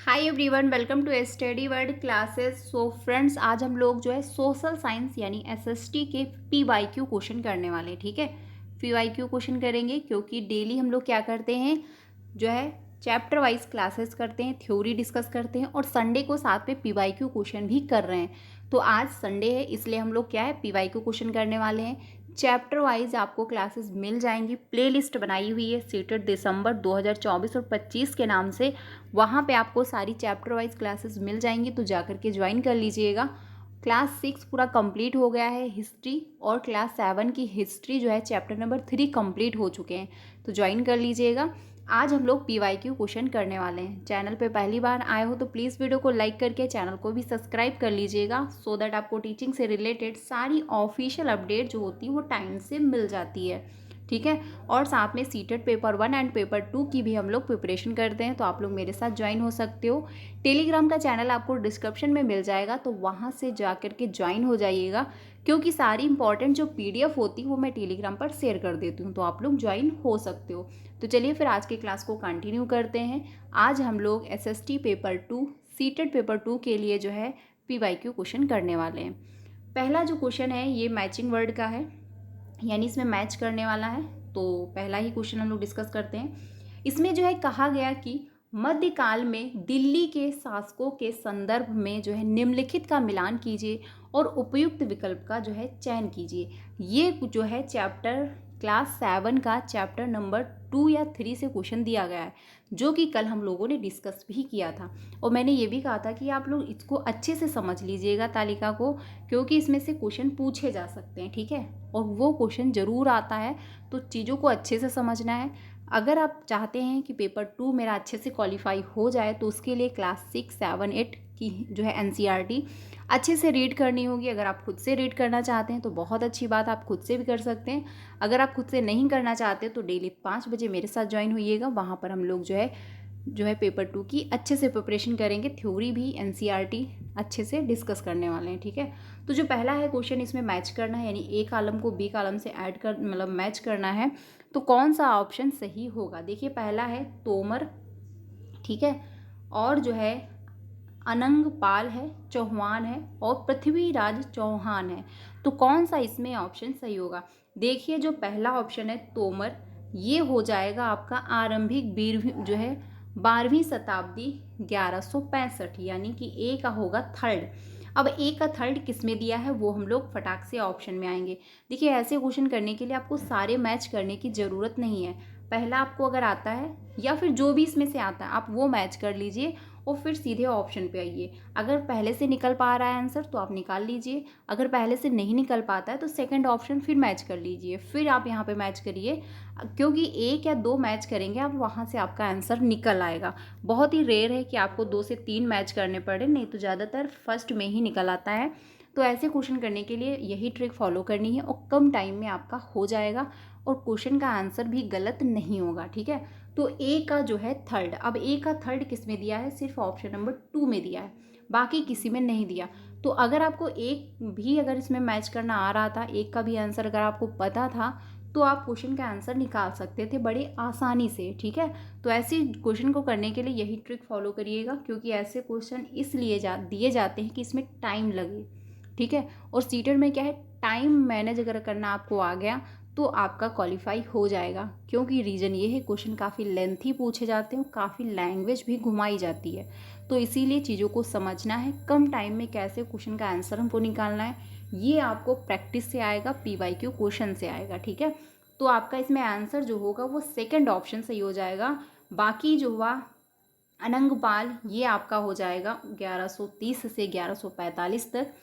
Hi everyone, welcome to study world classes. So friends, आज हम लोग जो है सोशल साइंस यानी एसएसटी के पीवाईक्यू क्वेश्चन करने वाले हैं। ठीक है, पीवाईक्यू क्वेश्चन करेंगे क्योंकि डेली हम लोग क्या करते हैं जो है चैप्टर वाइज क्लासेस करते हैं, थ्योरी डिस्कस करते हैं और संडे को साथ में पीवाईक्यू क्वेश्चन भी कर रहे हैं। तो आज संडे है इसलिए हम लोग क्या है पीवाईक्यू क्वेश्चन करने वाले हैं। चैप्टर वाइज आपको क्लासेस मिल जाएंगी, प्लेलिस्ट बनाई हुई है सीटेड दिसंबर 2024 और 25 के नाम से। वहाँ पे आपको सारी चैप्टर वाइज क्लासेस मिल जाएंगी, तो जाकर के ज्वाइन कर लीजिएगा। क्लास 6 पूरा कंप्लीट हो गया है हिस्ट्री, और क्लास 7 की हिस्ट्री जो है चैप्टर नंबर 3 कंप्लीट हो चुके हैं, तो ज्वाइन कर लीजिएगा। आज हम लोग पीवाईक्यू क्वेश्चन करने वाले हैं। चैनल पे पहली बार आए हो तो प्लीज़ वीडियो को लाइक करके चैनल को भी सब्सक्राइब कर लीजिएगा, सो दैट आपको टीचिंग से रिलेटेड सारी ऑफिशियल अपडेट जो होती है वो टाइम से मिल जाती है। ठीक है, और साथ में सीटेड पेपर 1 एंड पेपर 2 की भी हम लोग प्रिपरेशन करते हैं, तो आप लोग मेरे साथ ज्वाइन हो सकते हो। टेलीग्राम का चैनल आपको डिस्क्रिप्शन में मिल जाएगा, तो वहाँ से जा कर के ज्वाइन हो जाइएगा, क्योंकि सारी इंपॉर्टेंट जो पीडीएफ होती है वो मैं टेलीग्राम पर शेयर कर देती हूँ, तो आप लोग ज्वाइन हो सकते हो। तो चलिए फिर आज की क्लास को कंटिन्यू करते हैं। आज हम लोग एसएसटी पेपर 2 सीटेड पेपर 2 के लिए जो है पीवाईक्यू क्वेश्चन करने वाले हैं। पहला जो क्वेश्चन है ये मैचिंग वर्ड का है, यानी इसमें मैच करने वाला है। तो पहला ही क्वेश्चन हम लोग डिस्कस करते हैं। इसमें जो है कहा गया कि मध्यकाल में दिल्ली के शासकों के संदर्भ में जो है निम्नलिखित का मिलान कीजिए और उपयुक्त विकल्प का जो है चयन कीजिए। ये जो है चैप्टर क्लास 7 का चैप्टर नंबर 2 या 3 से क्वेश्चन दिया गया है, जो कि कल हम लोगों ने डिस्कस भी किया था। और मैंने ये भी कहा था कि आप लोग इसको अच्छे से समझ लीजिएगा तालिका को, क्योंकि इसमें से क्वेश्चन पूछे जा सकते हैं। ठीक है, और वो क्वेश्चन ज़रूर आता है, तो चीज़ों को अच्छे से समझना है। अगर आप चाहते हैं कि पेपर 2 मेरा अच्छे से क्वालिफाई हो जाए, तो उसके लिए क्लास 6, 7, 8 की जो है एनसीईआरटी अच्छे से रीड करनी होगी। अगर आप खुद से रीड करना चाहते हैं तो बहुत अच्छी बात, आप खुद से भी कर सकते हैं। अगर आप खुद से नहीं करना चाहते तो डेली 5 बजे मेरे साथ ज्वाइन होइएगा। वहाँ पर हम लोग जो है पेपर 2 की अच्छे से प्रिपरेशन करेंगे, थ्योरी भी एनसीईआरटी अच्छे से डिस्कस करने वाले हैं। ठीक है, तो जो पहला है क्वेश्चन, इसमें मैच करना है, यानी ए कॉलम को बी कॉलम से ऐड कर मतलब मैच करना है, तो कौन सा ऑप्शन सही होगा। देखिए पहला है तोमर, ठीक है, और जो है अनंगपाल है, चौहान है और पृथ्वीराज चौहान है। तो कौन सा इसमें ऑप्शन सही होगा। देखिए जो पहला ऑप्शन है तोमर, ये हो जाएगा आपका आरंभिक बीरवी जो है 12वीं शताब्दी 1165, यानी कि ए का होगा थर्ड। अब ए का थर्ड किस में दिया है वो हम लोग फटाक से ऑप्शन में आएंगे। देखिए ऐसे क्वेश्चन करने के लिए आपको सारे मैच करने की ज़रूरत नहीं है। पहला आपको अगर आता है या फिर जो भी इसमें से आता है आप वो मैच कर लीजिए और फिर सीधे ऑप्शन पे आइए। अगर पहले से निकल पा रहा है आंसर तो आप निकाल लीजिए, अगर पहले से नहीं निकल पाता है तो सेकंड ऑप्शन फिर मैच कर लीजिए, फिर आप यहाँ पे मैच करिए, क्योंकि एक या दो मैच करेंगे आप वहाँ से आपका आंसर निकल आएगा। बहुत ही रेयर है कि आपको 2 से 3 मैच करने पड़े, नहीं तो ज़्यादातर फर्स्ट में ही निकल आता है। तो ऐसे क्वेश्चन करने के लिए यही ट्रिक फॉलो करनी है और कम टाइम में आपका हो जाएगा और क्वेश्चन का आंसर भी गलत नहीं होगा। ठीक है, तो ए का जो है थर्ड, अब ए का थर्ड किस में दिया है, सिर्फ ऑप्शन नंबर 2 में दिया है, बाकी किसी में नहीं दिया। तो अगर आपको एक भी अगर इसमें मैच करना आ रहा था, एक का भी आंसर अगर आपको पता था, तो आप क्वेश्चन का आंसर निकाल सकते थे बड़े आसानी से। ठीक है, तो ऐसे क्वेश्चन को करने के लिए यही ट्रिक फॉलो करिएगा, क्योंकि ऐसे क्वेश्चन इसलिए दिए जाते हैं कि इसमें टाइम लगे। ठीक है, और सीटेड में क्या है, टाइम मैनेज अगर करना आपको आ गया तो आपका क्वालिफाई हो जाएगा, क्योंकि रीज़न ये है क्वेश्चन काफ़ी लेंथी पूछे जाते हैं, काफ़ी लैंग्वेज भी घुमाई जाती है, तो इसीलिए चीज़ों को समझना है, कम टाइम में कैसे क्वेश्चन का आंसर हमको निकालना है, ये आपको प्रैक्टिस से आएगा, पीवाईक्यू क्वेश्चन से आएगा। ठीक है, तो आपका इसमें आंसर जो होगा वो सेकेंड ऑप्शन सही हो जाएगा। बाकी जो हुआ अनंगपाल, ये आपका हो जाएगा 1130 से 1145 तक।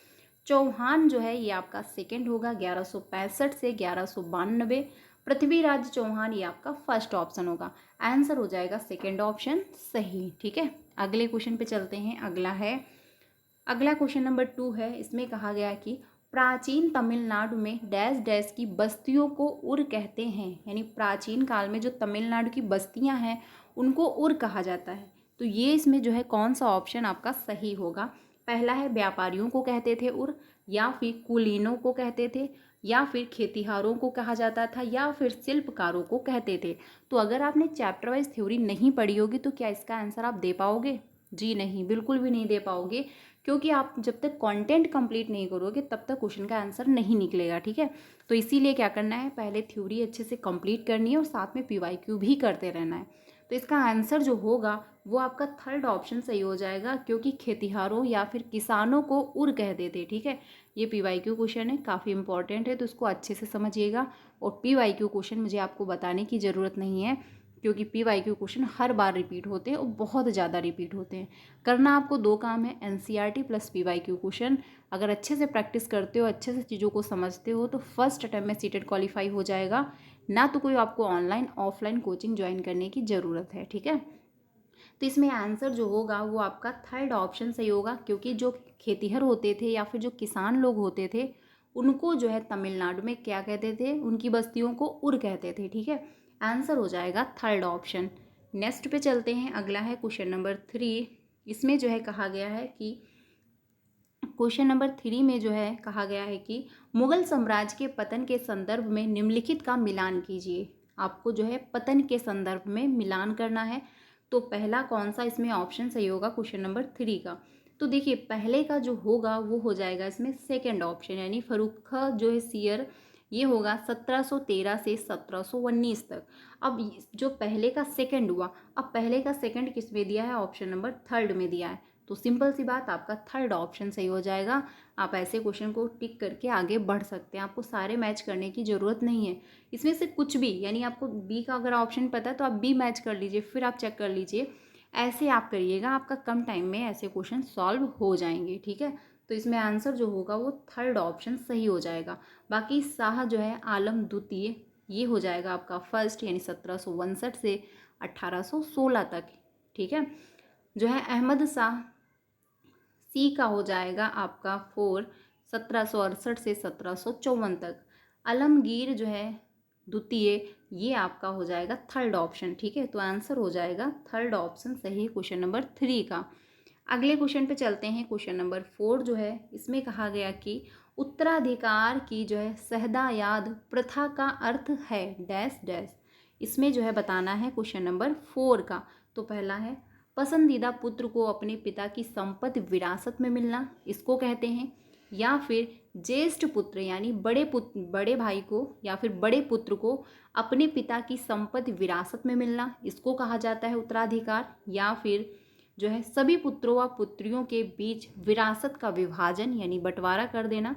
चौहान जो है ये आपका सेकंड होगा 1165 से 1192। पृथ्वीराज चौहान ये आपका फर्स्ट ऑप्शन होगा, आंसर हो जाएगा सेकंड ऑप्शन सही। ठीक है, अगले क्वेश्चन पे चलते हैं। अगला क्वेश्चन नंबर 2 है। इसमें कहा गया कि प्राचीन तमिलनाडु में डैश डैश की बस्तियों को उर कहते हैं, यानी प्राचीन काल में जो तमिलनाडु की बस्तियां हैं उनको उर कहा जाता है। तो ये इसमें जो है कौन सा ऑप्शन आपका सही होगा। पहला है व्यापारियों को कहते थे उर, या फिर कुलीनों को कहते थे, या फिर खेतिहारों को कहा जाता था, या फिर शिल्पकारों को कहते थे। तो अगर आपने चैप्टर वाइज थ्योरी नहीं पढ़ी होगी तो क्या इसका आंसर आप दे पाओगे। जी नहीं, बिल्कुल भी नहीं दे पाओगे, क्योंकि आप जब तक कंटेंट कंप्लीट नहीं करोगे तब तक क्वेश्चन का आंसर नहीं निकलेगा, ठीक है। तो इसीलिए क्या करना है, पहले थ्योरी अच्छे से कंप्लीट करनी है और साथ में पीवाईक्यू भी करते रहना है। तो इसका आंसर जो होगा वो आपका थर्ड ऑप्शन सही हो जाएगा, क्योंकि खेतिहारों या फिर किसानों को उर कहते थे, ठीक है। ये पीवाईक्यू क्वेश्चन है, काफ़ी इंपॉर्टेंट है, तो इसको अच्छे से समझिएगा। और पीवाईक्यू क्वेश्चन मुझे आपको बताने की ज़रूरत नहीं है, क्योंकि पीवाईक्यू क्वेश्चन हर बार रिपीट होते हैं और बहुत ज़्यादा रिपीट होते हैं। करना आपको दो काम है, एनसीईआरटी प्लस पीवाईक्यू क्वेश्चन। अगर अच्छे से प्रैक्टिस करते हो, अच्छे से चीज़ों को समझते हो, तो फर्स्ट अटैम्प्ट में सीटेट क्वालिफाई हो जाएगा। ना तो कोई आपको ऑनलाइन ऑफलाइन कोचिंग ज्वाइन करने की ज़रूरत है, ठीक है। तो इसमें आंसर जो होगा वो आपका थर्ड ऑप्शन सही होगा, क्योंकि जो खेतीहर होते थे या फिर जो किसान लोग होते थे उनको जो है तमिलनाडु में क्या कहते थे, उनकी बस्तियों को उर कहते थे, ठीक है। आंसर हो जाएगा थर्ड ऑप्शन। नेक्स्ट पे चलते हैं, अगला है क्वेश्चन नंबर 3। इसमें जो है कहा गया है कि क्वेश्चन नंबर 3 में जो है कहा गया है कि मुगल साम्राज्य के पतन के संदर्भ में निम्नलिखित का मिलान कीजिए। आपको जो है पतन के संदर्भ में मिलान करना है। तो पहला कौन सा इसमें ऑप्शन सही होगा क्वेश्चन नंबर 3 का। तो देखिए पहले का जो होगा वो हो जाएगा इसमें सेकंड ऑप्शन, यानी फर्रुख जो है सियर, ये होगा 1713 से 1719 तक। अब जो पहले का सेकंड हुआ, अब पहले का सेकंड किस में दिया है, ऑप्शन नंबर थर्ड में दिया है। तो सिंपल सी बात, आपका थर्ड ऑप्शन सही हो जाएगा। आप ऐसे क्वेश्चन को टिक करके आगे बढ़ सकते हैं, आपको सारे मैच करने की ज़रूरत नहीं है। इसमें से कुछ भी, यानी आपको बी का अगर ऑप्शन पता है तो आप बी मैच कर लीजिए, फिर आप चेक कर लीजिए। ऐसे आप करिएगा, आपका कम टाइम में ऐसे क्वेश्चन सॉल्व हो जाएंगे, ठीक है। तो इसमें आंसर जो होगा वो थर्ड ऑप्शन सही हो जाएगा। बाकी शाह जो है आलम द्वितीय, ये हो जाएगा आपका फर्स्ट, यानी 1762 से 1816 तक, ठीक है। जो है अहमद शाह, सी का हो जाएगा आपका 4, 1768 से 1754 तक। आलमगीर जो है द्वितीय, ये आपका हो जाएगा थर्ड ऑप्शन, ठीक है। तो आंसर हो जाएगा थर्ड ऑप्शन सही क्वेश्चन नंबर 3 का। अगले क्वेश्चन पे चलते हैं, क्वेश्चन नंबर 4 जो है इसमें कहा गया कि उत्तराधिकार की जो है सहदायाद प्रथा का अर्थ है डैश डैश। इसमें जो है बताना है क्वेश्चन नंबर 4 का। तो पहला है पसंदीदा पुत्र को अपने पिता की संपत्ति विरासत में मिलना, इसको कहते हैं। या फिर ज्येष्ठ पुत्र यानी बड़े भाई को या फिर बड़े पुत्र को अपने पिता की संपत्ति विरासत में मिलना, इसको कहा जाता है उत्तराधिकार। या फिर जो है सभी पुत्रों व पुत्रियों के बीच विरासत का विभाजन यानी बंटवारा कर देना।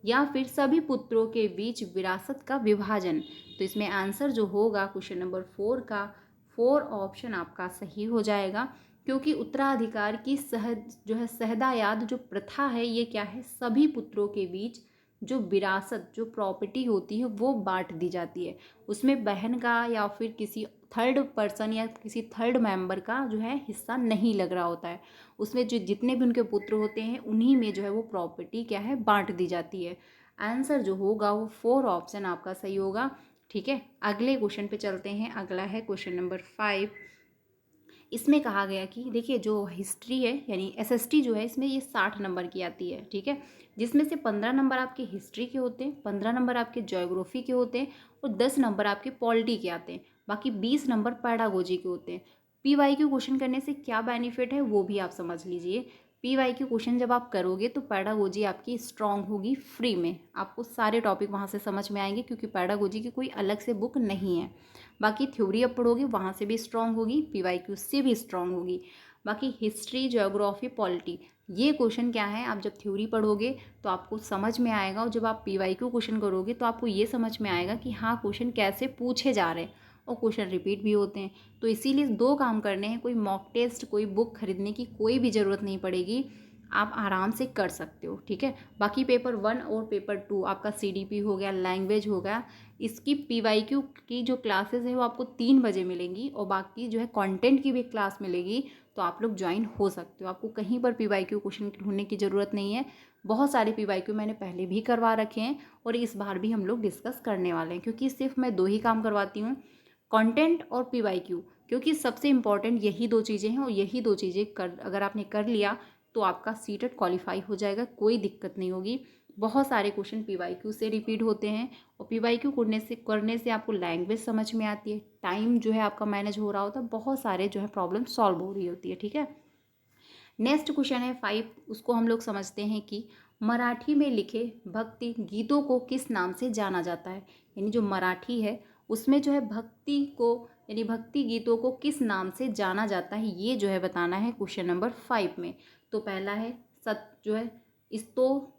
या फिर सभी पुत्रों के बीच विरासत का विभाजन। तो इसमें आंसर जो होगा क्वेश्चन नंबर 4 का 4 ऑप्शन आपका सही हो जाएगा, क्योंकि उत्तराधिकार की जो है सहदायाद जो प्रथा है, ये क्या है, सभी पुत्रों के बीच जो विरासत जो प्रॉपर्टी होती है वो बांट दी जाती है। उसमें बहन का या फिर किसी थर्ड पर्सन या किसी थर्ड मेंबर का जो है हिस्सा नहीं लग रहा होता है। उसमें जो जितने भी उनके पुत्र होते हैं उन्हीं में जो है वो प्रॉपर्टी क्या है, बांट दी जाती है। आंसर जो होगा वो 4 ऑप्शन आपका सही होगा, ठीक है। अगले क्वेश्चन पे चलते हैं, अगला है क्वेश्चन नंबर 5। इसमें कहा गया कि देखिए जो हिस्ट्री है यानी एसएसटी जो है इसमें ये 60 नंबर की आती है, ठीक है। जिसमें से 15 नंबर आपके हिस्ट्री के होते हैं, 15 नंबर आपके ज्योग्राफी के होते हैं और 10 नंबर आपके पॉलिटी के आते हैं। बाकी 20 नंबर पैडागोजी के होते हैं। पीवाईक्यू क्वेश्चन करने से क्या बेनिफिट है वो भी आप समझ लीजिए। पीवाईक्यू क्वेश्चन जब आप करोगे तो पैडागोजी आपकी स्ट्रांग होगी, फ्री में आपको सारे टॉपिक वहाँ से समझ में आएंगे, क्योंकि पैडागोजी की कोई अलग से बुक नहीं है। बाकी थ्योरी अब पढ़ोगे वहाँ से भी स्ट्रांग होगी, पीवाईक्यू से भी स्ट्रांग होगी। बाकी हिस्ट्री ज्योग्राफी पॉलिटी ये क्वेश्चन क्या है, आप जब थ्योरी पढ़ोगे तो आपको समझ में आएगा, और जब आप पीवाईक्यू क्वेश्चन करोगे तो आपको ये समझ में आएगा कि हाँ क्वेश्चन कैसे पूछे जा रहे हैं, और क्वेश्चन रिपीट भी होते हैं। तो इसीलिए दो काम करने हैं, कोई मॉक टेस्ट कोई बुक खरीदने की कोई भी ज़रूरत नहीं पड़ेगी, आप आराम से कर सकते हो, ठीक है। बाकी पेपर 1 और पेपर 2 आपका सीडीपी हो गया, लैंग्वेज हो गया, इसकी पीवाईक्यू की जो क्लासेस है वो आपको 3 बजे मिलेंगी, और बाकी जो है कंटेंट की भी क्लास मिलेगी। तो आप लोग ज्वाइन हो सकते हो, आपको कहीं पर पीवाईक्यू क्वेश्चन ढूंढने की ज़रूरत नहीं है। बहुत सारे पीवाईक्यू मैंने पहले भी करवा रखे हैं और इस बार भी हम लोग डिस्कस करने वाले हैं, क्योंकि सिर्फ मैं 2 ही काम करवाती हूँ, कंटेंट और पीवाईक्यू, क्योंकि सबसे इंपॉर्टेंट यही 2 चीज़ें हैं, और यही 2 चीज़ें अगर आपने कर लिया तो आपका सीटेट क्वालिफाई हो जाएगा, कोई दिक्कत नहीं होगी। बहुत सारे क्वेश्चन पीवाईक्यू से रिपीट होते हैं, और पीवाईक्यू करने से आपको लैंग्वेज समझ में आती है, टाइम जो है आपका मैनेज हो रहा होता है, बहुत सारे जो है प्रॉब्लम सॉल्व हो रही होती है, ठीक है। नेक्स्ट क्वेश्चन है 5, उसको हम लोग समझते हैं कि मराठी में लिखे भक्ति गीतों को किस नाम से जाना जाता है। यानी जो मराठी है उसमें जो है भक्ति को यानी भक्ति गीतों को किस नाम से जाना जाता है, ये जो है बताना है क्वेश्चन नंबर 5 में। तो पहला है जो है स्तो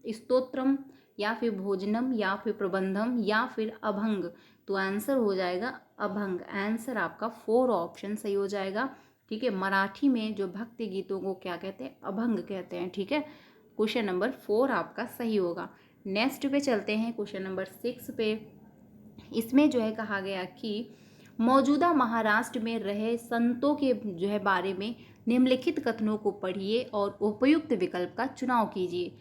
स्तोत्रम, या फिर भोजनम, या फिर प्रबंधम, या फिर अभंग। तो आंसर हो जाएगा अभंग। आंसर आपका 4 ऑप्शन सही हो जाएगा। ठीक है, मराठी में जो भक्ति गीतों को क्या कहते हैं, अभंग कहते हैं। ठीक है, क्वेश्चन नंबर 4 आपका सही होगा। नेक्स्ट पे चलते हैं क्वेश्चन नंबर 6 पे। इसमें जो है कहा गया कि मौजूदा महाराष्ट्र में रहे संतों के जो है बारे में निम्नलिखित कथनों को पढ़िए और उपयुक्त विकल्प का चुनाव कीजिए।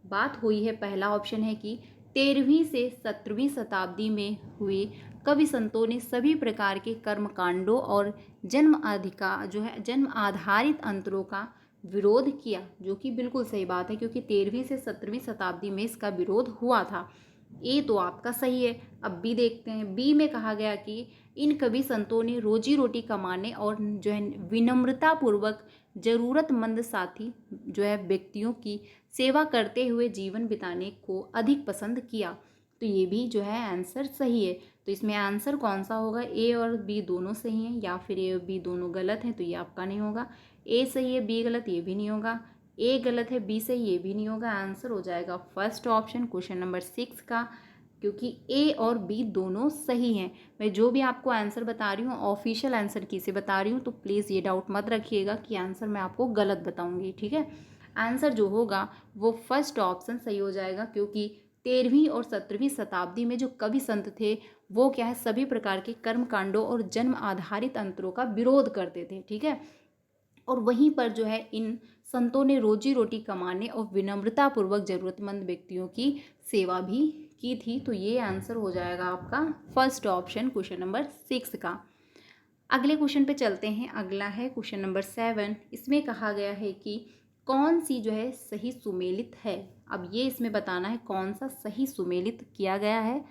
बात हुई है, पहला ऑप्शन है कि 13वीं से 17वीं शताब्दी में हुए कवि संतों ने सभी प्रकार के कर्म कांडों और जन्म आधारित अंतरों का विरोध किया, जो कि बिल्कुल सही बात है, क्योंकि 13वीं से 17वीं शताब्दी में इसका विरोध हुआ था। ए तो आपका सही है। अब बी देखते हैं। बी में कहा गया कि इन कवि संतों ने रोजी रोटी कमाने और जो है विनम्रता पूर्वक जरूरतमंद साथी जो है व्यक्तियों की सेवा करते हुए जीवन बिताने को अधिक पसंद किया। तो ये भी जो है आंसर सही है। तो इसमें आंसर कौन सा होगा, ए और बी दोनों सही हैं, या फिर ए और बी दोनों गलत हैं, तो ये आपका नहीं होगा। ए सही है, बी गलत, ये भी नहीं होगा। ए गलत है, बी सही, ये भी नहीं होगा। आंसर हो जाएगा फर्स्ट ऑप्शन क्वेश्चन नंबर 6 का, क्योंकि ए और बी दोनों सही हैं। मैं जो भी आपको आंसर बता रही हूँ ऑफिशियल आंसर की से बता रही हूँ, तो प्लीज़ ये डाउट मत रखिएगा कि आंसर मैं आपको गलत बताऊँगी। ठीक है, आंसर जो होगा वो फर्स्ट ऑप्शन सही हो जाएगा, क्योंकि 13वीं और 17वीं शताब्दी में जो कवि संत थे वो क्या है, सभी प्रकार के कर्म कांडों और जन्म आधारित अंतरों का विरोध करते थे। ठीक है, और वहीं पर जो है इन संतों ने रोजी रोटी कमाने और विनम्रतापूर्वक जरूरतमंद व्यक्तियों की सेवा भी की थी। तो ये आंसर हो जाएगा आपका फर्स्ट ऑप्शन क्वेश्चन नंबर 6 का। अगले क्वेश्चन पे चलते हैं। अगला है क्वेश्चन नंबर 7। इसमें कहा गया है कि कौन सी जो है सही सुमेलित है। अब ये इसमें बताना है कौन सा सही सुमेलित किया गया है।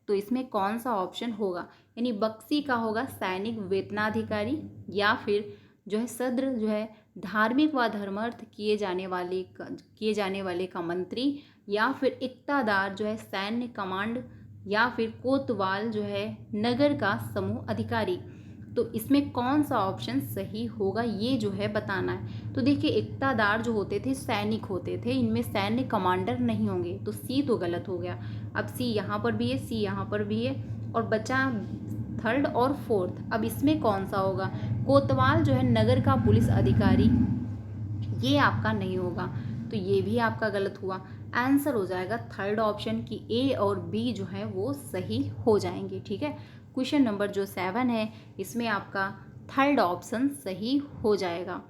तो इसमें कौन सा ऑप्शन होगा, यानी बक्सी का होगा सैनिक वेतनाधिकारी, या फिर जो है सद्र जो है धार्मिक व धर्मार्थ किए जाने वाले का मंत्री, या फिर इक्तादार जो है सैन्य कमांड, या फिर कोतवाल जो है नगर का समूह अधिकारी। तो इसमें कौन सा ऑप्शन सही होगा, ये जो है बताना है। तो देखिए, इक्तादार जो होते थे सैनिक होते थे, इनमें सैन्य कमांडर नहीं होंगे, तो सी तो गलत हो गया। अब सी यहाँ पर भी है, सी यहाँ पर भी है, और बचा थर्ड और फोर्थ। अब इसमें कौन सा होगा, कोतवाल जो है नगर का पुलिस अधिकारी, ये आपका नहीं होगा, तो ये भी आपका गलत हुआ। आंसर हो जाएगा थर्ड ऑप्शन की ए और बी जो है वो सही हो जाएंगे। ठीक है, क्वेश्चन नंबर जो 7 है इसमें आपका थर्ड ऑप्शन सही हो जाएगा।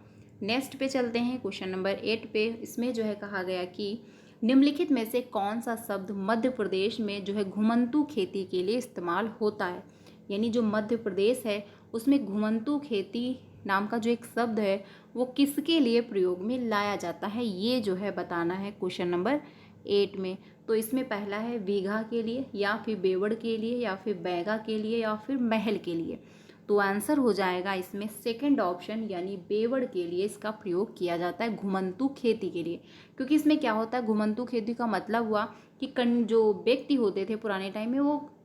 नेक्स्ट पे चलते हैं क्वेश्चन नंबर 8 पे। इसमें जो है कहा गया कि निम्नलिखित में से कौन सा शब्द मध्य प्रदेश में जो है घुमंतू खेती के लिए इस्तेमाल होता है। यानी जो मध्य प्रदेश है उसमें घुमंतू खेती नाम का जो एक शब्द है वो किसके लिए प्रयोग में लाया जाता है, ये जो है बताना है क्वेश्चन नंबर 8 में। तो इसमें पहला है बीघा के लिए, या फिर बेवड़ के लिए, या फिर बैगा के लिए, या फिर महल के लिए। तो आंसर हो जाएगा इसमें सेकंड ऑप्शन, यानी बेवड़ के लिए इसका प्रयोग किया जाता है घुमंतू खेती के लिए। क्योंकि इसमें क्या होता है, घुमंतू खेती का मतलब हुआ कि जो व्यक्ति होते थे पुराने टाइम में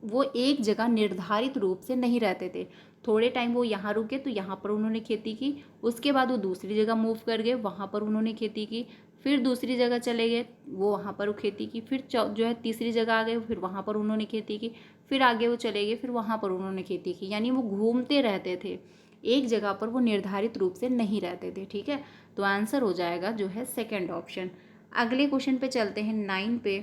वो एक जगह निर्धारित रूप से नहीं रहते थे। थोड़े टाइम वो यहाँ रुके तो यहाँ पर उन्होंने खेती की, उसके बाद वो दूसरी जगह मूव कर गए, वहाँ पर उन्होंने खेती की, फिर दूसरी जगह चले गए, वो वहाँ पर खेती की, फिर जो है तीसरी जगह आ गए, फिर वहाँ पर उन्होंने खेती की, फिर आगे वो चले गए, फिर वहाँ पर उन्होंने खेती की। यानी वो घूमते रहते थे, एक जगह पर वो निर्धारित रूप से नहीं रहते थे। ठीक है, तो आंसर हो जाएगा जो है सेकेंड ऑप्शन। अगले क्वेश्चन पे चलते हैं 9 पे।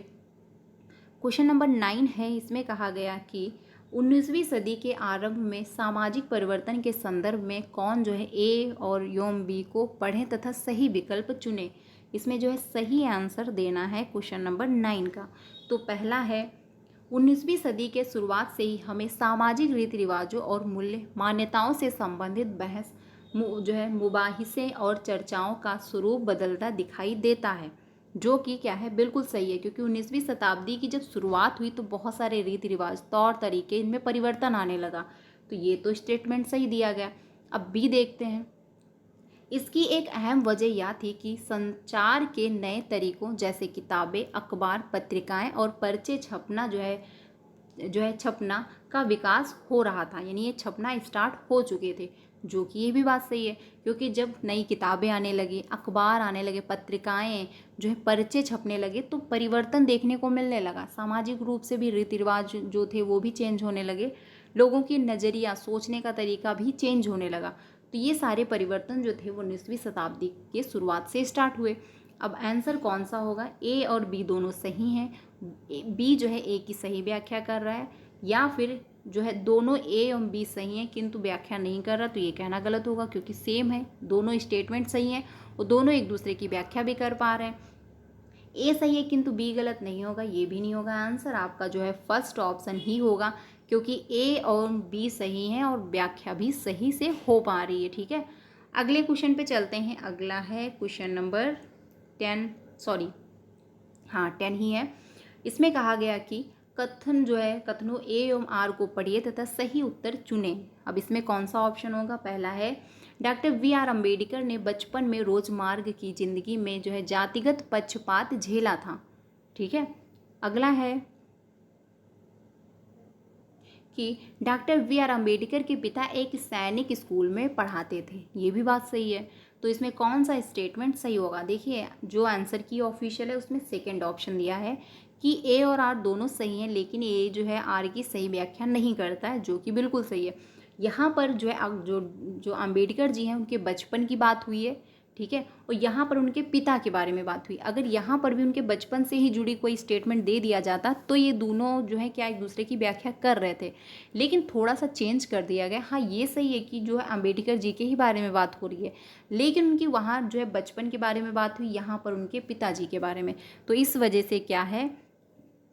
क्वेश्चन नंबर 9 है, इसमें कहा गया कि 19वीं सदी के आरंभ में सामाजिक परिवर्तन के संदर्भ में कौन जो है ए और योम बी को पढ़ें तथा सही विकल्प चुने। इसमें जो है सही आंसर देना है क्वेश्चन नंबर 9 का। तो पहला है 19वीं सदी के शुरुआत से ही हमें सामाजिक रीति रिवाजों और मूल्य मान्यताओं से संबंधित बहस जो है मुबाहिसे और चर्चाओं का स्वरूप बदलता दिखाई देता है, जो कि क्या है बिल्कुल सही है। क्योंकि 19वीं शताब्दी की जब शुरुआत हुई तो बहुत सारे रीति रिवाज तौर तरीके इनमें परिवर्तन आने लगा। तो ये तो स्टेटमेंट सही दिया गया। अब बी देखते हैं। इसकी एक अहम वजह यह थी कि संचार के नए तरीकों जैसे किताबें, अखबार, पत्रिकाएं और पर्चे छपना छपना का विकास हो रहा था, यानी ये छपना स्टार्ट हो चुके थे। जो कि ये भी बात सही है, क्योंकि जब नई किताबें आने लगी, अखबार आने लगे, पत्रिकाएं पर्चे छपने लगे, तो परिवर्तन देखने को मिलने लगा। सामाजिक रूप से भी रीति रिवाज जो थे वो भी चेंज होने लगे, लोगों की नज़रिया, सोचने का तरीका भी चेंज होने लगा। तो ये सारे परिवर्तन जो थे वो 19वीं शताब्दी के शुरुआत से स्टार्ट हुए। अब आंसर कौन सा होगा? ए और बी दोनों सही हैं। बी ए की सही व्याख्या कर रहा है, या फिर दोनों ए और बी सही हैं किंतु व्याख्या नहीं कर रहा, तो ये कहना गलत होगा, क्योंकि सेम है, दोनों स्टेटमेंट सही हैं और दोनों एक दूसरे की व्याख्या भी कर पा रहे हैं। ए सही है किंतु बी गलत नहीं होगा, ये भी नहीं होगा। आंसर आपका फर्स्ट ऑप्शन ही होगा, क्योंकि ए और बी सही हैं और व्याख्या भी सही से हो पा रही है। ठीक है, अगले क्वेश्चन पे चलते हैं। अगला है क्वेश्चन नंबर 10, सॉरी हाँ 10 ही है। इसमें कहा गया कि कथनों ए एवं आर को पढ़िए तथा सही उत्तर चुने। अब इसमें कौन सा ऑप्शन होगा? पहला है डॉक्टर वी.आर. अम्बेडकर ने बचपन में रोजमार्ग की जिंदगी में जातिगत पक्षपात झेला था। ठीक है, अगला है कि डॉक्टर वी.आर. अम्बेडकर के पिता एक सैनिक स्कूल में पढ़ाते थे। ये भी बात सही है। तो इसमें कौन सा स्टेटमेंट सही होगा? देखिए, जो आंसर की ऑफिशियल है उसमें सेकंड ऑप्शन दिया है कि ए और आर दोनों सही हैं, लेकिन ए आर की सही व्याख्या नहीं करता है, जो कि बिल्कुल सही है। यहाँ पर जो अम्बेडकर जी हैं उनके बचपन की बात हुई है। ठीक है, और यहाँ पर उनके पिता के बारे में बात हुई। अगर यहाँ पर भी उनके बचपन से ही जुड़ी कोई स्टेटमेंट दे दिया जाता तो ये दोनों क्या एक दूसरे की व्याख्या कर रहे थे, लेकिन थोड़ा सा चेंज कर दिया गया। हाँ, ये सही है कि अम्बेडकर जी के ही बारे में बात हो रही है, लेकिन उनकी वहाँ बचपन के बारे में बात हुई, यहाँ पर उनके पिताजी के बारे में। तो इस वजह से क्या है,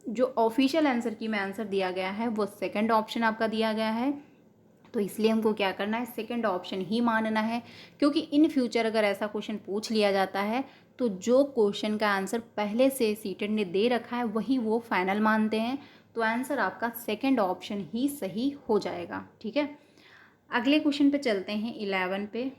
जो ऑफिशियल आंसर की में आंसर दिया गया है वो सेकंड ऑप्शन आपका दिया गया है। तो इसलिए हमको क्या करना है? सेकंड ऑप्शन ही मानना है, क्योंकि इन फ्यूचर अगर ऐसा क्वेश्चन पूछ लिया जाता है तो जो क्वेश्चन का आंसर पहले से सीटेट ने दे रखा है वही वो फाइनल मानते हैं। तो आंसर आपका सेकंड ऑप्शन ही सही हो जाएगा। ठीक है, अगले क्वेश्चन पे चलते हैं 11 पे।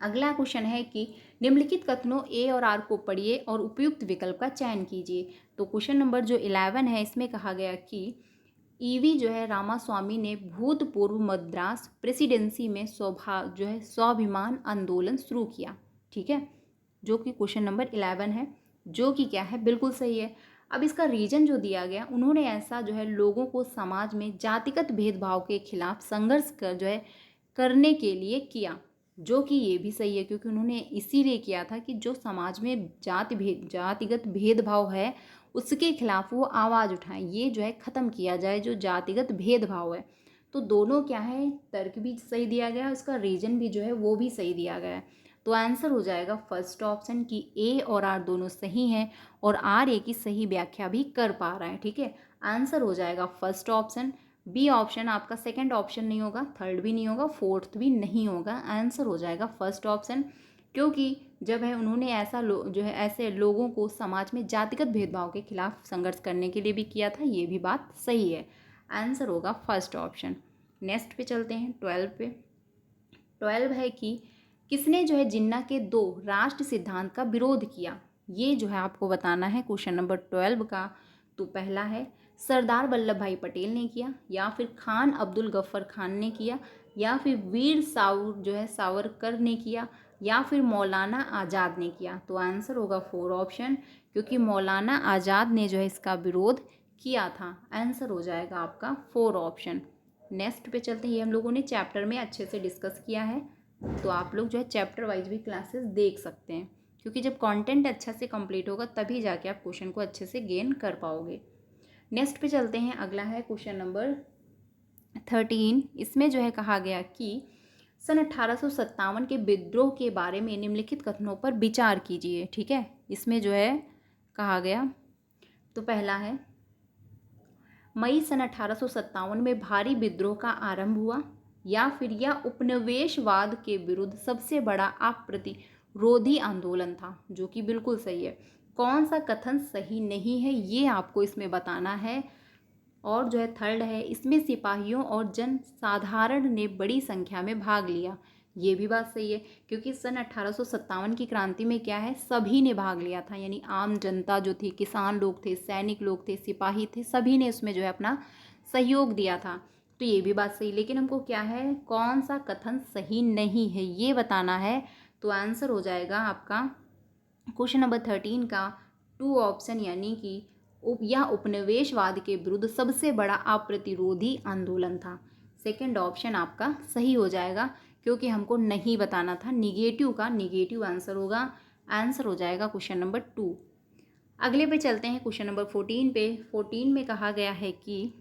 अगला क्वेश्चन है कि निम्नलिखित कथनों ए और आर को पढ़िए और उपयुक्त विकल्प का चयन कीजिए। तो क्वेश्चन नंबर 11 है, इसमें कहा गया कि ईवी रामास्वामी ने भूतपूर्व मद्रास प्रेसिडेंसी में स्वाभिमान आंदोलन शुरू किया। ठीक है, जो कि क्वेश्चन नंबर 11 है, जो कि क्या है, बिल्कुल सही है। अब इसका रीजन जो दिया गया, उन्होंने ऐसा लोगों को समाज में जातिगत भेदभाव के खिलाफ संघर्ष करने के लिए किया, जो कि ये भी सही है, क्योंकि उन्होंने इसीलिए किया था कि जो समाज में जातिगत भेदभाव है उसके खिलाफ वो आवाज़ उठाएं, ये ख़त्म किया जाए जो जातिगत भेदभाव है। तो दोनों क्या है, तर्क भी सही दिया गया, उसका रीजन भी वो भी सही दिया गया है। तो आंसर हो जाएगा फर्स्ट ऑप्शन कि ए और आर दोनों सही हैं और आर ए की सही व्याख्या भी कर पा रहा है। ठीक है, आंसर हो जाएगा फर्स्ट ऑप्शन। बी ऑप्शन आपका सेकंड ऑप्शन नहीं होगा, थर्ड भी नहीं होगा, फोर्थ भी नहीं होगा। आंसर हो जाएगा फर्स्ट ऑप्शन, क्योंकि उन्होंने ऐसे लोगों को समाज में जातिगत भेदभाव के खिलाफ संघर्ष करने के लिए भी किया था। ये भी बात सही है, आंसर होगा फर्स्ट ऑप्शन। नेक्स्ट पे चलते हैं 12 पे। 12 है कि किसने जिन्ना के 2 राष्ट्र सिद्धांत का विरोध किया। ये आपको बताना है क्वेश्चन नंबर 12 का। तो पहला है सरदार वल्लभ भाई पटेल ने किया, या फिर खान अब्दुल गफ्फर खान ने किया, या फिर वीर सावरकर ने किया, या फिर मौलाना आज़ाद ने किया। तो आंसर होगा 4 ऑप्शन, क्योंकि मौलाना आज़ाद ने इसका विरोध किया था। आंसर हो जाएगा आपका 4 ऑप्शन। नेक्स्ट पे चलते हैं, ये हम लोगों ने चैप्टर में अच्छे से डिस्कस किया है, तो आप लोग चैप्टर वाइज भी क्लासेस देख सकते हैं, क्योंकि जब कंटेंट अच्छा से कंप्लीट होगा तभी जाके आप क्वेश्चन को अच्छे से गेन कर पाओगे। नेक्स्ट पे चलते हैं, अगला है क्वेश्चन नंबर 13। इसमें कहा गया कि सन 1857 के विद्रोह के बारे में निम्नलिखित कथनों पर विचार कीजिए। ठीक है, इसमें कहा गया, तो पहला है मई सन 1857 में भारी विद्रोह का आरंभ हुआ, या फिर यह उपनिवेशवाद के विरुद्ध सबसे बड़ा अप्रतिरोधी आंदोलन था, जो कि बिल्कुल सही है। कौन सा कथन सही नहीं है ये आपको इसमें बताना है। और थर्ड है इसमें सिपाहियों और जन साधारण ने बड़ी संख्या में भाग लिया। ये भी बात सही है, क्योंकि सन 1857 की क्रांति में क्या है, सभी ने भाग लिया था, यानी आम जनता जो थी, किसान लोग थे, सैनिक लोग थे, सिपाही थे, सभी ने उसमें जो है अपना सहयोग दिया था। तो ये भी बात सही, लेकिन हमको क्या है, कौन सा कथन सही नहीं है ये बताना है। तो आंसर हो जाएगा आपका क्वेश्चन नंबर 13 का 2 ऑप्शन, यानी कि यह उपनिवेशवाद के विरुद्ध सबसे बड़ा अप्रतिरोधी आंदोलन था। सेकंड ऑप्शन आपका सही हो जाएगा, क्योंकि हमको नहीं बताना था निगेटिव का, निगेटिव आंसर होगा। आंसर हो जाएगा क्वेश्चन नंबर 2। अगले पे चलते हैं क्वेश्चन नंबर 14 पे। 14 में कहा गया है कि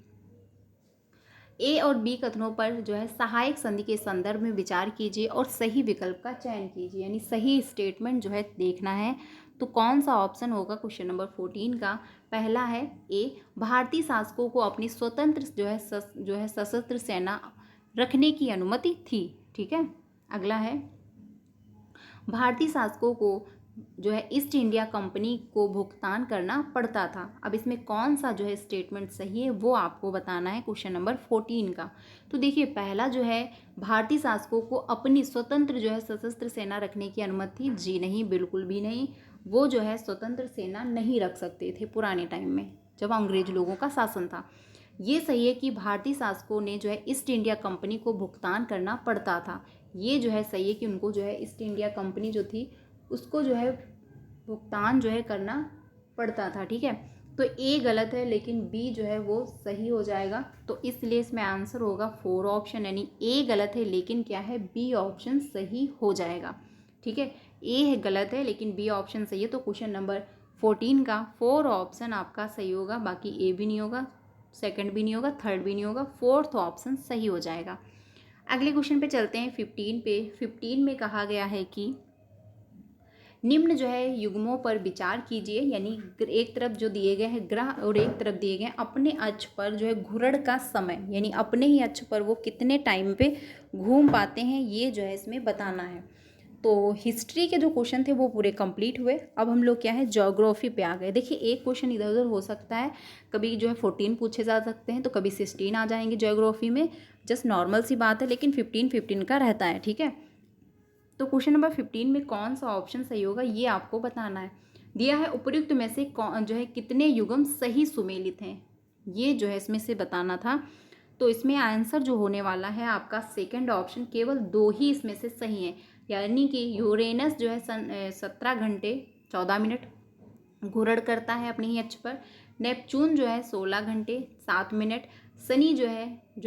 ए और बी कथनों पर जो है सहायक संधि के संदर्भ में विचार कीजिए और सही विकल्प का चयन कीजिए, यानी सही स्टेटमेंट जो है देखना है। तो कौन सा ऑप्शन होगा क्वेश्चन नंबर 14 का? पहला है ए, भारतीय शासकों को अपनी स्वतंत्र जो है सशस्त्र सेना रखने की अनुमति थी। ठीक है। अगला है, भारतीय शासकों को जो है ईस्ट इंडिया कंपनी को भुगतान करना पड़ता था। अब इसमें कौन सा जो है स्टेटमेंट सही है वो आपको बताना है क्वेश्चन नंबर 14 का। तो देखिए, पहला जो है भारतीय शासकों को अपनी स्वतंत्र जो है सशस्त्र सेना रखने की अनुमति, जी नहीं, बिल्कुल भी नहीं। वो जो है स्वतंत्र सेना नहीं रख सकते थे पुराने टाइम में जब अंग्रेज लोगों का शासन था। ये सही है कि भारतीय शासकों ने जो है ईस्ट इंडिया कंपनी को भुगतान करना पड़ता था। ये जो है सही है कि उनको जो है ईस्ट इंडिया कंपनी जो थी उसको जो है भुगतान जो है करना पड़ता था। ठीक है। तो ए गलत है, लेकिन बी जो है वो सही हो जाएगा। तो इसलिए इसमें आंसर होगा 4 ऑप्शन, यानी ए गलत है लेकिन क्या है, बी ऑप्शन सही हो जाएगा। ठीक है। ए गलत है लेकिन बी ऑप्शन सही है। तो क्वेश्चन नंबर 14 का 4 ऑप्शन आपका सही होगा, बाकी ए भी नहीं होगा, सेकंड भी नहीं होगा, थर्ड भी नहीं होगा, फोर्थ ऑप्शन सही हो जाएगा। अगले क्वेश्चन पे चलते हैं 15 पे। 15 में कहा गया है कि निम्न जो है युग्मों पर विचार कीजिए, यानी एक तरफ जो दिए गए हैं ग्रह और एक तरफ दिए गए अपने अक्ष पर जो है घूर्ण का समय, यानी अपने ही अक्ष पर वो कितने टाइम पे घूम पाते हैं, ये जो है इसमें बताना है। तो हिस्ट्री के जो क्वेश्चन थे वो पूरे कंप्लीट हुए। अब हम लोग क्या है, ज्योग्राफी पे आ गए। देखिए, एक क्वेश्चन इधर उधर हो सकता है, कभी जो है 14 पूछे जा सकते हैं तो कभी 16 आ जाएंगे ज्योग्राफी में, जस्ट नॉर्मल सी बात है, लेकिन 15 का रहता है। ठीक है। तो क्वेश्चन नंबर 15 में कौन सा ऑप्शन सही होगा ये आपको बताना है। दिया है उपयुक्त में से कौन जो है कितने युग्म सही सुमेलित हैं, ये जो है इसमें से बताना था। तो इसमें आंसर जो होने वाला है आपका सेकंड ऑप्शन, केवल 2 ही इसमें से सही है, यानी कि यूरेनस जो है 17 घंटे 14 मिनट घूर्ण करता है अपने ही अक्ष पर। नेपच्यून जो है 16 घंटे 7 मिनट। शनि जो है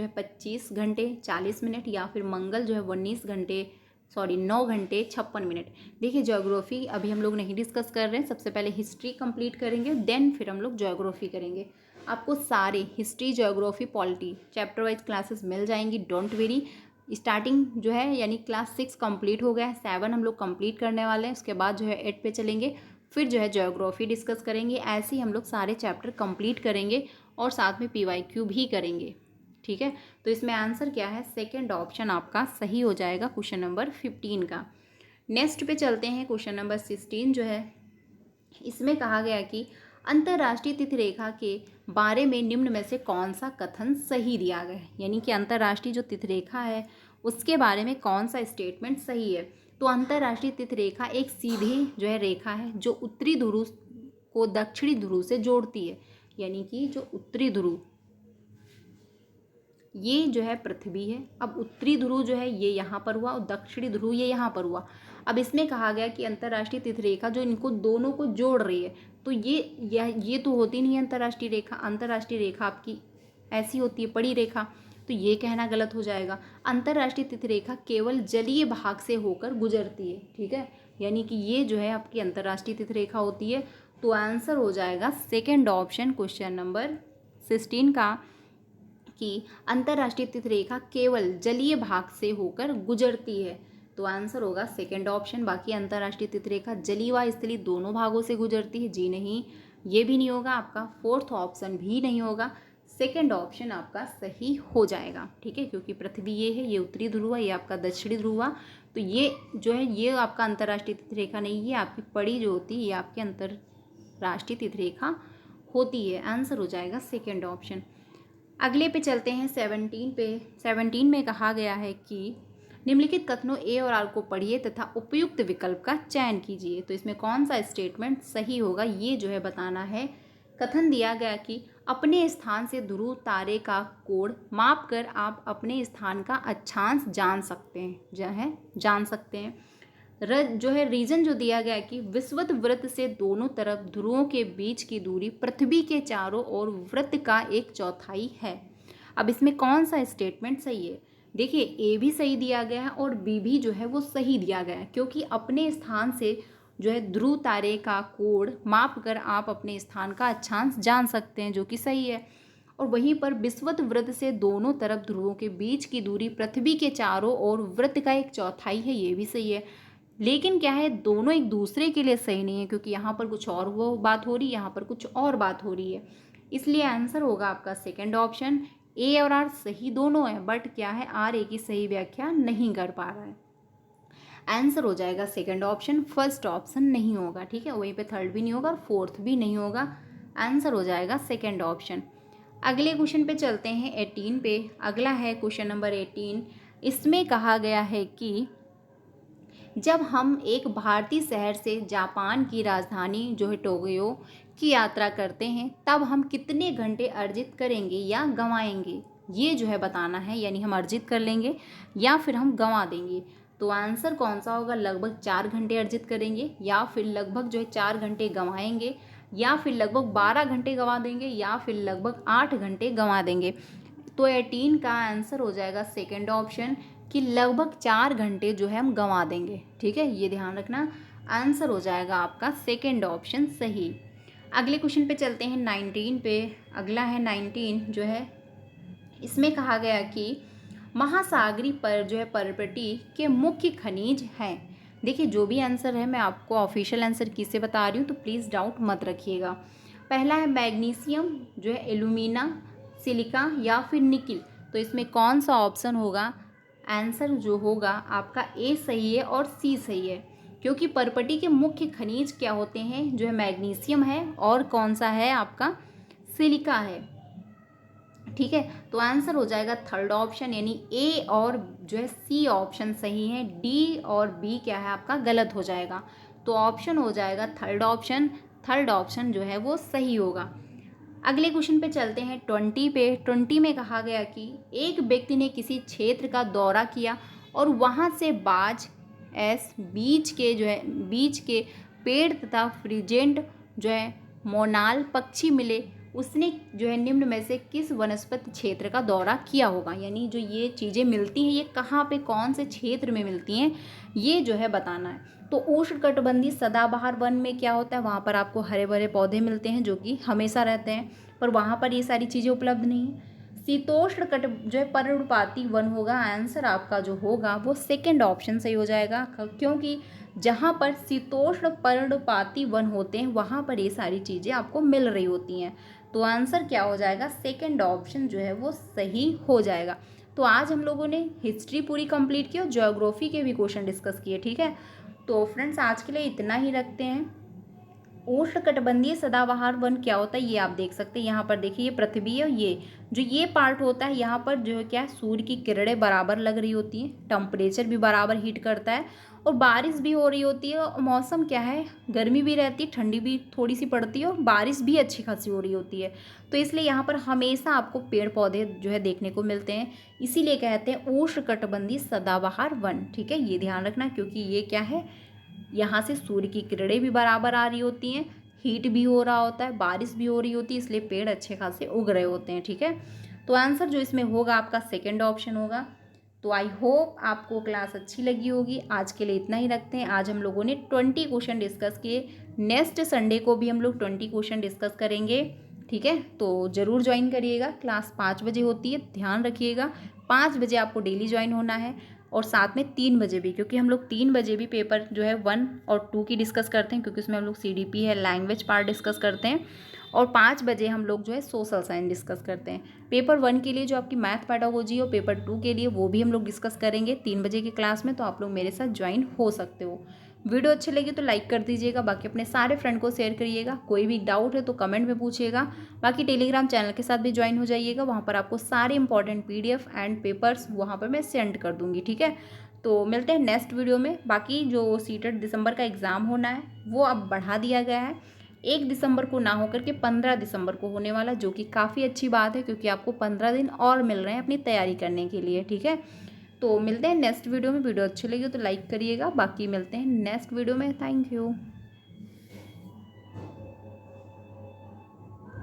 25 घंटे 40 मिनट, या फिर मंगल जो है 9 घंटे 56 मिनट। देखिए, ज्योग्राफी अभी हम लोग नहीं डिस्कस कर रहे हैं, सबसे पहले हिस्ट्री कंप्लीट करेंगे, देन फिर हम लोग ज्योग्राफी करेंगे। आपको सारे history, geography, polity chapter wise classes मिल जाएंगी, डोंट वेरी। स्टार्टिंग जो है यानी क्लास 6 कंप्लीट हो गया है, 7 हम लोग कंप्लीट करने वाले हैं, उसके बाद जो है 8 पे चलेंगे, फिर जो है ज्योग्राफी डिस्कस करेंगे। ऐसे ही हम लोग सारे चैप्टर कंप्लीट करेंगे और साथ में PYQ भी करेंगे। ठीक है। तो इसमें आंसर क्या है, सेकंड ऑप्शन आपका सही हो जाएगा क्वेश्चन नंबर 15 का। नेक्स्ट पे चलते हैं, क्वेश्चन नंबर 16 जो है इसमें कहा गया कि अंतर्राष्ट्रीय तिथि रेखा के बारे में निम्न में से कौन सा कथन सही दिया गया है, यानी कि अंतर्राष्ट्रीय जो तिथि रेखा है उसके बारे में कौन सा स्टेटमेंट सही है। तो अंतर्राष्ट्रीय तिथि रेखा एक सीधी जो है रेखा है जो उत्तरी ध्रुव को दक्षिणी ध्रुव से जोड़ती है, यानी कि जो उत्तरी ध्रुव ये जो है पृथ्वी है। अब उत्तरी ध्रुव जो है ये यहाँ पर हुआ और दक्षिणी ध्रुव ये यहाँ पर हुआ। अब इसमें कहा गया कि अंतर्राष्ट्रीय तिथि रेखा जो इनको दोनों को जोड़ रही है, तो ये तो होती नहीं है अंतर्राष्ट्रीय रेखा। अंतर्राष्ट्रीय रेखा आपकी ऐसी होती है बड़ी रेखा, तो ये कहना गलत हो जाएगा। अंतर्राष्ट्रीय तिथि रेखा केवल जलीय भाग से होकर गुजरती है। ठीक है। यानी कि ये जो है आपकी अंतर्राष्ट्रीय तिथि रेखा होती है। तो आंसर हो जाएगा सेकेंड ऑप्शन क्वेश्चन नंबर 16 का, कि अंतर्राष्ट्रीय तिथि रेखा केवल जलीय भाग से होकर गुजरती है। तो आंसर होगा सेकंड ऑप्शन। बाकी अंतर्राष्ट्रीय तिथि रेखा जलीय व स्थलीय दोनों भागों से गुजरती है, जी नहीं, ये भी नहीं होगा आपका। फोर्थ ऑप्शन भी नहीं होगा, सेकंड ऑप्शन आपका सही हो जाएगा। ठीक है। क्योंकि पृथ्वी ये है, ये उत्तरी ध्रुव है, ये आपका दक्षिणी ध्रुव है, तो ये जो है ये आपका अंतर्राष्ट्रीय तिथि रेखा नहीं, ये आपकी पड़ी जो होती है ये आपकी अंतर्राष्ट्रीय तिथि रेखा होती है। आंसर हो जाएगा सेकेंड ऑप्शन। अगले पे चलते हैं 17 पे। 17 में कहा गया है कि निम्नलिखित कथनों ए और आर को पढ़िए तथा उपयुक्त विकल्प का चयन कीजिए। तो इसमें कौन सा स्टेटमेंट सही होगा ये जो है बताना है। कथन दिया गया कि अपने स्थान से ध्रुव तारे का कोण माप कर आप अपने स्थान का अक्षांश जान सकते हैं जो है रीजन जो दिया गया है कि विषुवत वृत्त से दोनों तरफ ध्रुवों के बीच की दूरी पृथ्वी के चारों ओर वृत्त का 1/4 है। अब इसमें कौन सा स्टेटमेंट सही है? देखिए ए भी सही दिया गया है और बी भी जो है वो सही दिया गया है, क्योंकि अपने स्थान से जो है ध्रुव तारे का कोण माप कर आप अपने स्थान का अक्षांश जान सकते हैं, जो कि सही है। और वहीं पर विषुवत वृत्त से दोनों तरफ ध्रुवों के बीच की दूरी पृथ्वी के चारों ओर वृत्त का 1/4 है, ये भी सही है। लेकिन क्या है, दोनों एक दूसरे के लिए सही नहीं है, क्योंकि यहाँ पर कुछ और वो बात हो रही है, यहाँ पर कुछ और बात हो रही है। इसलिए आंसर होगा आपका सेकंड ऑप्शन। ए और आर सही दोनों है, बट क्या है, आर ए की सही व्याख्या नहीं कर पा रहा है। आंसर हो जाएगा सेकंड ऑप्शन, फर्स्ट ऑप्शन नहीं होगा। ठीक है, वहीं पे थर्ड भी नहीं होगा और फोर्थ भी नहीं होगा। आंसर हो जाएगा सेकंड ऑप्शन। अगले क्वेश्चन पे चलते हैं 18 पे। अगला है क्वेश्चन नंबर 18। इसमें कहा गया है कि जब हम एक भारतीय शहर से जापान की राजधानी जो है टोक्यो की यात्रा करते हैं तब हम कितने घंटे अर्जित करेंगे या गंवाएंगे, ये जो है बताना है। यानी हम अर्जित कर लेंगे या फिर हम गंवा देंगे। तो आंसर कौन सा होगा? लगभग 4 घंटे अर्जित करेंगे, या फिर लगभग जो है 4 घंटे गंवाएंगे, या फिर लगभग 12 घंटे गंवा देंगे, या फिर लगभग 8 घंटे गंवा देंगे। तो 18 का आंसर हो जाएगा सेकेंड ऑप्शन कि लगभग 4 घंटे जो है हम गंवा देंगे। ठीक है, ये ध्यान रखना। आंसर हो जाएगा आपका सेकेंड ऑप्शन सही। अगले क्वेश्चन पे चलते हैं 19 पे। अगला है 19 जो है, इसमें कहा गया कि महासागरी पर जो है पर्वती के मुख्य खनिज हैं। देखिए जो भी आंसर है मैं आपको ऑफिशियल आंसर किससे बता रही हूँ, तो प्लीज़ डाउट मत रखिएगा। पहला है मैग्नीशियम जो है, एल्यूमिना, सिलिका या फिर निकिल। तो इसमें कौन सा ऑप्शन होगा? आंसर जो होगा आपका ए सही है और सी सही है, क्योंकि पर्वती के मुख्य खनिज क्या होते हैं? जो है मैग्नीशियम है और कौन सा है आपका? सिलिका है। ठीक है, तो आंसर हो जाएगा थर्ड ऑप्शन, यानी ए और जो है सी ऑप्शन सही है, डी और बी क्या है आपका गलत हो जाएगा। तो ऑप्शन हो जाएगा थर्ड ऑप्शन। थर्ड ऑप्शन जो है वो सही होगा। अगले क्वेश्चन पे चलते हैं 20 पे। 20 में कहा गया कि एक व्यक्ति ने किसी क्षेत्र का दौरा किया और वहाँ से बाज, बीच के पेड़ तथा फ्रिजेंट जो है मोनाल पक्षी मिले। उसने जो है निम्न में से किस वनस्पति क्षेत्र का दौरा किया होगा? यानी जो ये चीज़ें मिलती हैं ये कहाँ पे, कौन से क्षेत्र में मिलती हैं, ये जो है बताना है। तो उष्णकटिबंधीय सदाबहार वन में क्या होता है? वहाँ पर आपको हरे भरे पौधे मिलते हैं जो कि हमेशा रहते हैं, पर वहाँ पर ये सारी चीज़ें उपलब्ध नहीं है। शीतोष्ण जो है पर्णपाती वन होगा। आंसर आपका जो होगा वो सेकंड ऑप्शन सही हो जाएगा, क्योंकि जहाँ पर शीतोष्ण पर्णपाती वन होते हैं वहाँ पर ये सारी चीज़ें आपको मिल रही होती हैं। तो आंसर क्या हो जाएगा? सेकंड ऑप्शन जो है वो सही हो जाएगा। तो आज हम लोगों ने हिस्ट्री पूरी कंप्लीट की और ज्योग्राफी के भी क्वेश्चन डिस्कस किए। ठीक है, तो फ्रेंड्स आज के लिए इतना ही रखते हैं। उष्णकटिबंधीय सदाबहार वन क्या होता है ये आप देख सकते हैं। यहाँ पर देखिए ये पृथ्वी है, ये पार्ट होता है, यहाँ पर जो है क्या है, सूर्य की किरणें बराबर लग रही होती हैं, टेम्परेचर भी बराबर हीट करता है और बारिश भी हो रही होती है। और मौसम क्या है, गर्मी भी रहती है, ठंडी भी थोड़ी सी पड़ती है और बारिश भी अच्छी खासी हो रही होती है। तो इसलिए यहाँ पर हमेशा आपको पेड़ पौधे जो है देखने को मिलते हैं, इसीलिए कहते हैं उष्णकटिबंधीय सदाबहार वन। ठीक है, ये ध्यान रखना, क्योंकि ये क्या है, यहाँ से सूर्य की किरणें भी बराबर आ रही होती हैं, हीट भी हो रहा होता है, बारिश भी हो रही होती है, इसलिए पेड़ अच्छे खासे उग रहे होते हैं। ठीक है, तो आंसर जो इसमें होगा आपका सेकंड ऑप्शन होगा। तो आई होप आपको क्लास अच्छी लगी होगी। आज के लिए इतना ही रखते हैं। आज हम लोगों ने 20 क्वेश्चन डिस्कस किए। नेक्स्ट संडे को भी हम लोग 20 क्वेश्चन डिस्कस करेंगे। ठीक है, तो ज़रूर ज्वाइन करिएगा। क्लास 5 बजे होती है, ध्यान रखिएगा। 5 बजे आपको डेली ज्वाइन होना है और साथ में 3 बजे भी, क्योंकि हम लोग 3 बजे भी पेपर जो है 1 और 2 की डिस्कस करते हैं, क्योंकि उसमें हम लोग CDP है, लैंग्वेज पार्ट डिस्कस करते हैं। और 5 बजे हम लोग जो है सोशल साइंस डिस्कस करते हैं। पेपर 1 के लिए जो आपकी मैथ पेडागोजी हो, पेपर 2 के लिए वो भी हम लोग डिस्कस करेंगे 3 बजे की क्लास में। तो आप लोग मेरे साथ ज्वाइन हो सकते हो। वीडियो अच्छी लगी तो लाइक कर दीजिएगा, बाकी अपने सारे फ्रेंड को शेयर करिएगा। कोई भी डाउट है तो कमेंट में पूछिएगा। बाकी टेलीग्राम चैनल के साथ भी ज्वाइन हो जाइएगा, वहाँ पर आपको सारे इंपॉर्टेंट PDF एंड पेपर्स वहाँ पर मैं सेंड कर दूँगी। ठीक है, तो मिलते हैं नेक्स्ट वीडियो में। बाकी जो सीटेट दिसंबर का एग्ज़ाम होना है वो अब बढ़ा दिया गया है, 1 दिसंबर को ना होकर के 15 दिसंबर को होने वाला, जो कि काफ़ी अच्छी बात है क्योंकि आपको 15 दिन और मिल रहे हैं अपनी तैयारी करने के लिए, ठीक है। तो मिलते हैं नेक्स्ट वीडियो में। वीडियो अच्छी लगी तो लाइक करिएगा, बाकी मिलते हैं नेक्स्ट वीडियो में। Thank you.